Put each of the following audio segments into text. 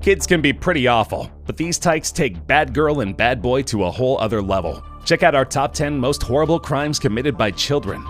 Kids can be pretty awful, but these tykes take bad girl and bad boy to a whole other level. Check out our top 10 most horrible crimes committed by children.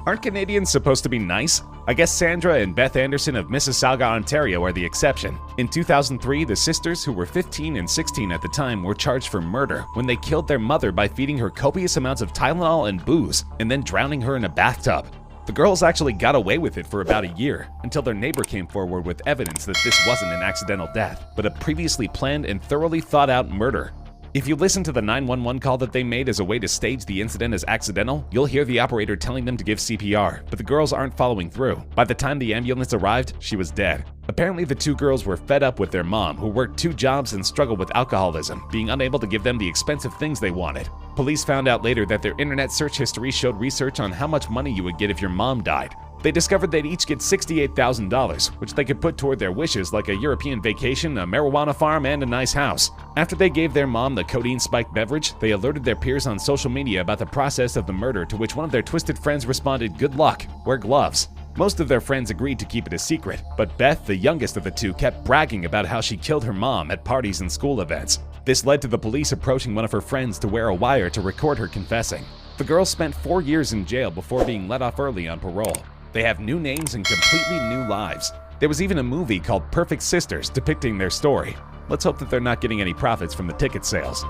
Aren't Canadians supposed to be nice? I guess Sandra and Beth Anderson of Mississauga, Ontario are the exception. In 2003, the sisters, who were 15 and 16 at the time, were charged for murder when they killed their mother by feeding her copious amounts of Tylenol and booze and then drowning her in a bathtub. The girls actually got away with it for about a year, until their neighbor came forward with evidence that this wasn't an accidental death, but a previously planned and thoroughly thought out murder. If you listen to the 911 call that they made as a way to stage the incident as accidental, you'll hear the operator telling them to give CPR, but the girls aren't following through. By the time the ambulance arrived, she was dead. Apparently, the two girls were fed up with their mom, who worked 2 jobs and struggled with alcoholism, being unable to give them the expensive things they wanted. Police found out later that their internet search history showed research on how much money you would get if your mom died. They discovered they'd each get $68,000, which they could put toward their wishes like a European vacation, a marijuana farm, and a nice house. After they gave their mom the codeine-spiked beverage, they alerted their peers on social media about the process of the murder, to which one of their twisted friends responded, "Good luck, wear gloves." Most of their friends agreed to keep it a secret, but Beth, the youngest of the two, kept bragging about how she killed her mom at parties and school events. This led to the police approaching one of her friends to wear a wire to record her confessing. The girls spent 4 years in jail before being let off early on parole. They have new names and completely new lives. There was even a movie called Perfect Sisters depicting their story. Let's hope that they're not getting any profits from the ticket sales.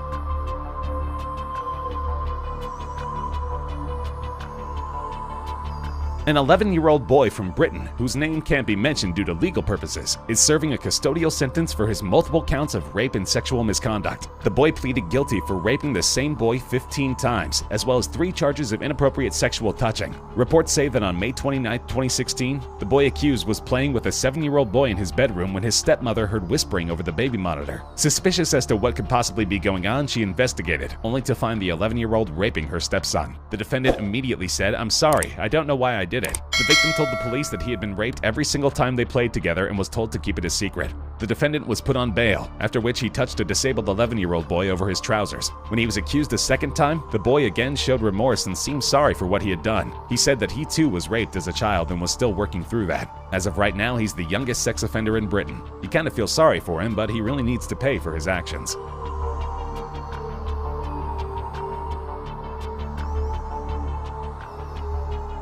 An 11-year-old boy from Britain, whose name can't be mentioned due to legal purposes, is serving a custodial sentence for his multiple counts of rape and sexual misconduct. The boy pleaded guilty for raping the same boy 15 times, as well as 3 charges of inappropriate sexual touching. Reports say that on May 29, 2016, the boy accused was playing with a 7-year-old boy in his bedroom when his stepmother heard whispering over the baby monitor. Suspicious as to what could possibly be going on, she investigated, only to find the 11-year-old raping her stepson. The defendant immediately said, "I'm sorry, I don't know why I did it." The victim told the police that he had been raped every single time they played together and was told to keep it a secret. The defendant was put on bail, after which he touched a disabled 11-year-old boy over his trousers. When he was accused a second time, the boy again showed remorse and seemed sorry for what he had done. He said that he too was raped as a child and was still working through that. As of right now, he's the youngest sex offender in Britain. You kind of feel sorry for him, but he really needs to pay for his actions.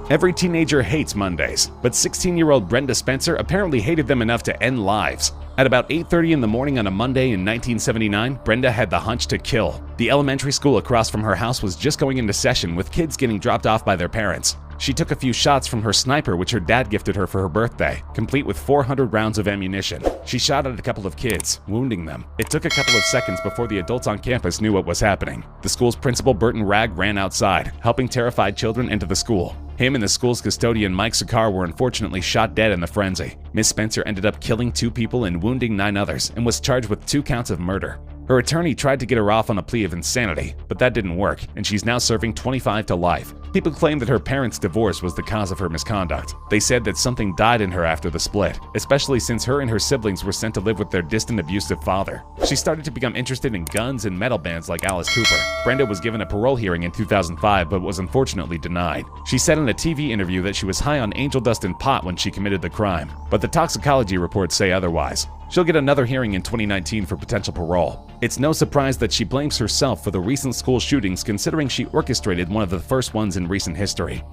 Every teenager hates Mondays, but 16-year-old Brenda Spencer apparently hated them enough to end lives. At about 8:30 in the morning on a Monday in 1979, Brenda had the hunch to kill. The elementary school across from her house was just going into session, with kids getting dropped off by their parents. She took a few shots from her sniper, which her dad gifted her for her birthday, complete with 400 rounds of ammunition. She shot at a couple of kids, wounding them. It took a couple of seconds before the adults on campus knew what was happening. The school's principal, Burton Ragg, ran outside, helping terrified children into the school. Him and the school's custodian, Mike Sakar, were unfortunately shot dead in the frenzy. Miss Spencer ended up killing 2 people and wounding 9 others, and was charged with 2 counts of murder. Her attorney tried to get her off on a plea of insanity, but that didn't work, and she's now serving 25 to life. People claim that her parents' divorce was the cause of her misconduct. They said that something died in her after the split, especially since her and her siblings were sent to live with their distant, abusive father. She started to become interested in guns and metal bands like Alice Cooper. Brenda was given a parole hearing in 2005, but was unfortunately denied. She said in a TV interview that she was high on angel dust and pot when she committed the crime, but the toxicology reports say otherwise. She'll get another hearing in 2019 for potential parole. It's no surprise that she blames herself for the recent school shootings, considering she orchestrated one of the first ones in recent history.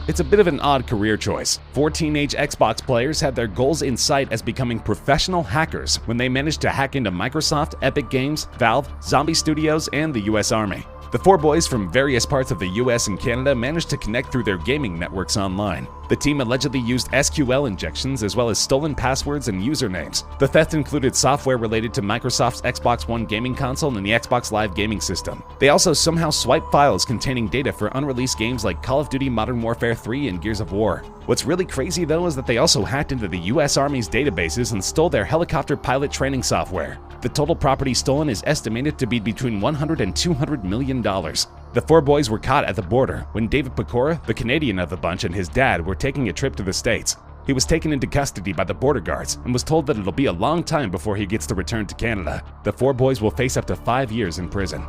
It's a bit of an odd career choice. 4 teenage Xbox players had their goals in sight as becoming professional hackers when they managed to hack into Microsoft, Epic Games, Valve, Zombie Studios, and the US Army. The 4 boys from various parts of the US and Canada managed to connect through their gaming networks online. The team allegedly used SQL injections as well as stolen passwords and usernames. The theft included software related to Microsoft's Xbox One gaming console and the Xbox Live gaming system. They also somehow swiped files containing data for unreleased games like Call of Duty Modern Warfare 3 and Gears of War. What's really crazy though is that they also hacked into the US Army's databases and stole their helicopter pilot training software. The total property stolen is estimated to be between $100 and $200 million. The 4 boys were caught at the border when David Pecora, the Canadian of the bunch, and his dad were taking a trip to the States. He was taken into custody by the border guards and was told that it'll be a long time before he gets to return to Canada. The 4 boys will face up to 5 years in prison.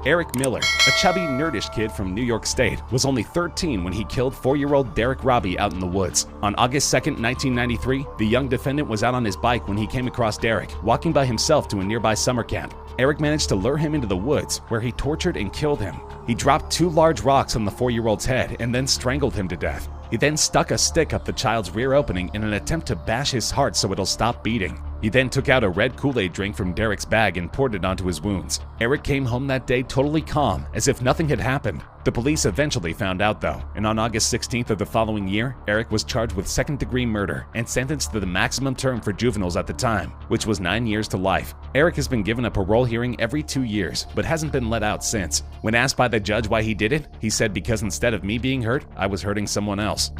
Eric Miller, a chubby, nerdish kid from New York State, was only 13 when he killed 4-year-old Derek Robbie out in the woods. On August 2, 1993, the young defendant was out on his bike when he came across Derek, walking by himself to a nearby summer camp. Eric managed to lure him into the woods, where he tortured and killed him. He dropped 2 large rocks on the 4-year-old's head and then strangled him to death. He then stuck a stick up the child's rear opening in an attempt to bash his heart so it'll stop beating. He then took out a red Kool-Aid drink from Derek's bag and poured it onto his wounds. Eric came home that day totally calm, as if nothing had happened. The police eventually found out though, and on August 16th of the following year, Eric was charged with second-degree murder and sentenced to the maximum term for juveniles at the time, which was 9 years to life. Eric has been given a parole hearing every 2 years, but hasn't been let out since. When asked by the judge why he did it, he said, "Because instead of me being hurt, I was hurting someone else."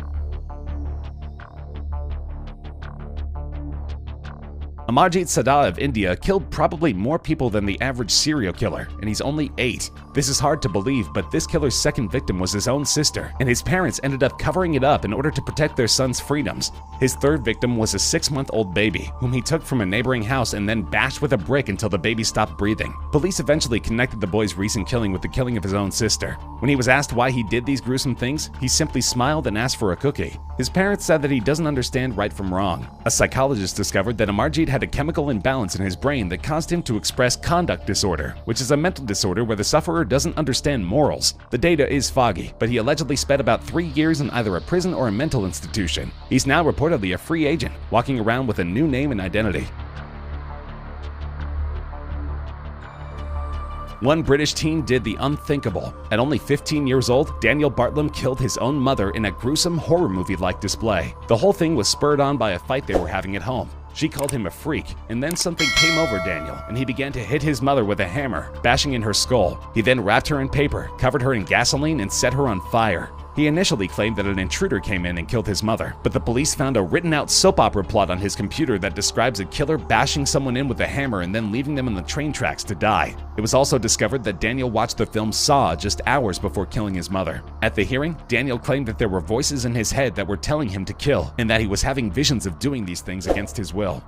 Amarjit Singh of India killed probably more people than the average serial killer, and he's only 8. This is hard to believe, but this killer's second victim was his own sister, and his parents ended up covering it up in order to protect their son's freedoms. His third victim was a 6-month-old baby, whom he took from a neighboring house and then bashed with a brick until the baby stopped breathing. Police eventually connected the boy's recent killing with the killing of his own sister. When he was asked why he did these gruesome things, he simply smiled and asked for a cookie. His parents said that he doesn't understand right from wrong. A psychologist discovered that Amarjit had a chemical imbalance in his brain that caused him to express conduct disorder, which is a mental disorder where the sufferer doesn't understand morals. The data is foggy, but he allegedly spent about 3 years in either a prison or a mental institution. He's now reportedly a free agent, walking around with a new name and identity. One British teen did the unthinkable. At only 15 years old, Daniel Bartlett killed his own mother in a gruesome horror movie-like display. The whole thing was spurred on by a fight they were having at home. She called him a freak, and then something came over Daniel, and he began to hit his mother with a hammer, bashing in her skull. He then wrapped her in paper, covered her in gasoline, and set her on fire. He initially claimed that an intruder came in and killed his mother, but the police found a written-out soap opera plot on his computer that describes a killer bashing someone in with a hammer and then leaving them on the train tracks to die. It was also discovered that Daniel watched the film Saw just hours before killing his mother. At the hearing, Daniel claimed that there were voices in his head that were telling him to kill, and that he was having visions of doing these things against his will.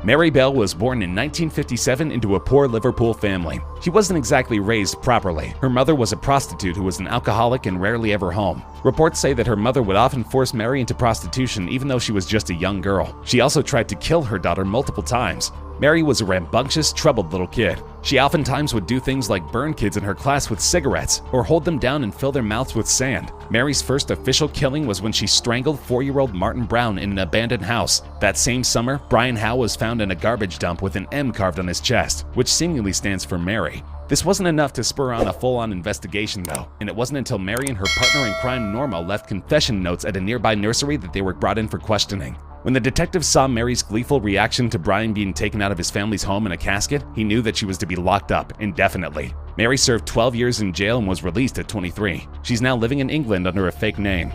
Mary Bell was born in 1957 into a poor Liverpool family. She wasn't exactly raised properly. Her mother was a prostitute who was an alcoholic and rarely ever home. Reports say that her mother would often force Mary into prostitution even though she was just a young girl. She also tried to kill her daughter multiple times. Mary was a rambunctious, troubled little kid. She oftentimes would do things like burn kids in her class with cigarettes or hold them down and fill their mouths with sand. Mary's first official killing was when she strangled 4-year-old Martin Brown in an abandoned house. That same summer, Brian Howe was found in a garbage dump with an M carved on his chest, which seemingly stands for Mary. This wasn't enough to spur on a full-on investigation though, and it wasn't until Mary and her partner in crime Norma left confession notes at a nearby nursery that they were brought in for questioning. When the detective saw Mary's gleeful reaction to Brian being taken out of his family's home in a casket, he knew that she was to be locked up indefinitely. Mary served 12 years in jail and was released at 23. She's now living in England under a fake name.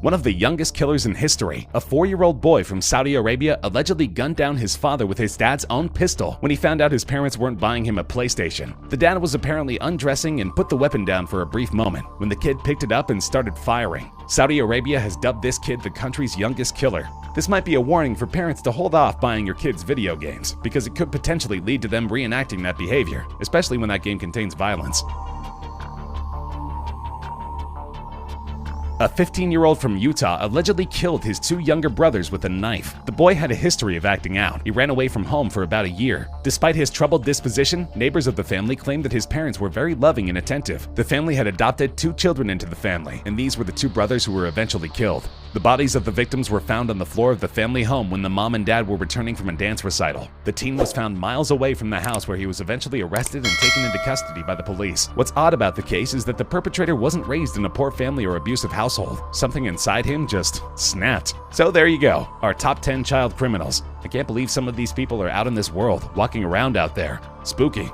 One of the youngest killers in history, a 4-year-old boy from Saudi Arabia allegedly gunned down his father with his dad's own pistol when he found out his parents weren't buying him a PlayStation. The dad was apparently undressing and put the weapon down for a brief moment when the kid picked it up and started firing. Saudi Arabia has dubbed this kid the country's youngest killer. This might be a warning for parents to hold off buying your kids video games, because it could potentially lead to them reenacting that behavior, especially when that game contains violence. A 15-year-old from Utah allegedly killed his 2 younger brothers with a knife. The boy had a history of acting out. He ran away from home for about a year. Despite his troubled disposition, neighbors of the family claimed that his parents were very loving and attentive. The family had adopted 2 children into the family, and these were the 2 brothers who were eventually killed. The bodies of the victims were found on the floor of the family home when the mom and dad were returning from a dance recital. The teen was found miles away from the house, where he was eventually arrested and taken into custody by the police. What's odd about the case is that the perpetrator wasn't raised in a poor family or abusive household. Something inside him just snapped. So there you go, our top 10 child criminals. I can't believe some of these people are out in this world, walking around out there. Spooky.